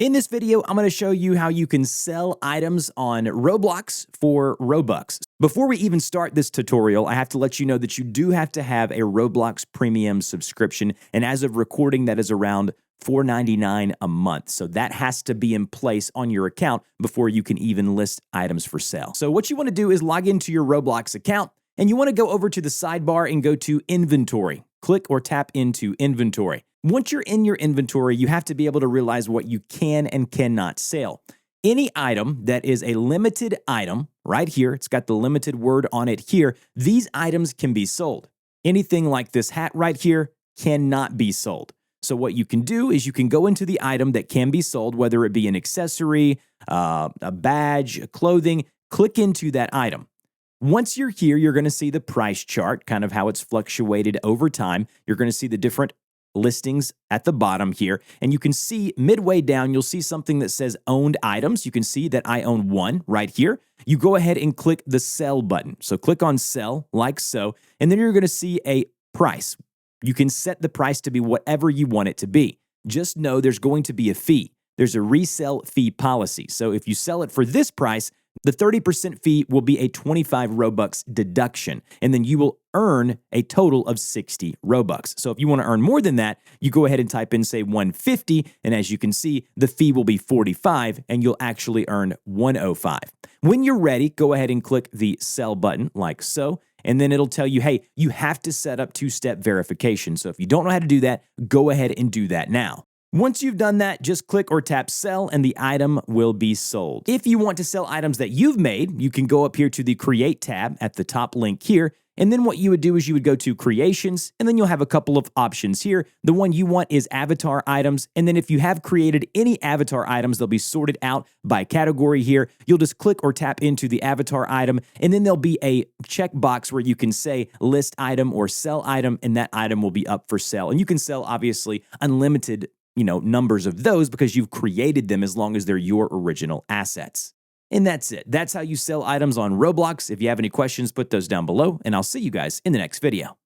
In this video, I'm going to show you how you can sell items on Roblox for Robux. Before we even start this tutorial, I have to let you know that you do have to have a Roblox premium subscription, and as of recording, that is around $4.99 a month. So that has to be in place on your account before you can even list items for sale. So what you want to do is log into your Roblox account, and you want to go over to the sidebar and go to Inventory. Click or tap into Inventory. Once you're in your inventory, you have to be able to realize what you can and cannot sell. Any item that is a limited item, right here, it's got the limited word on it here, these items can be sold. Anything like this hat right here cannot be sold. So what you can do is you can go into the item that can be sold, whether it be an accessory, a badge, clothing, click into that item. Once you're here, you're going to see the price chart, kind of how it's fluctuated over time. You're going to see the different listings at the bottom here, and you can see midway down, you'll see something that says owned items. You can see that I own one right here. You go ahead and click the sell button. So click on sell like so, and then you're going to see a price. You can set the price to be whatever you want it to be. Just know there's going to be a fee. There's a resell fee policy. So if you sell it for this price, the 30% fee will be a 25 Robux deduction, and then you will earn a total of 60 Robux. So if you want to earn more than that, you go ahead and type in, say, 150, and as you can see, the fee will be 45, and you'll actually earn 105. When you're ready, go ahead and click the sell button like so, and then it'll tell you, hey, you have to set up two-step verification. So if you don't know how to do that, go ahead and do that now. Once you've done that, just click or tap sell and the item will be sold. If you want to sell items that you've made, you can go up here to the create tab at the top link here. And then what you would do is you would go to creations, and then you'll have a couple of options here. The one you want is avatar items. And then if you have created any avatar items, they'll be sorted out by category here. You'll just click or tap into the avatar item, and then there'll be a checkbox where you can say list item or sell item, and that item will be up for sale. And you can sell obviously unlimited numbers of those because you've created them as long as they're your original assets. And that's it. That's how you sell items on Roblox. If you have any questions, put those down below, and I'll see you guys in the next video.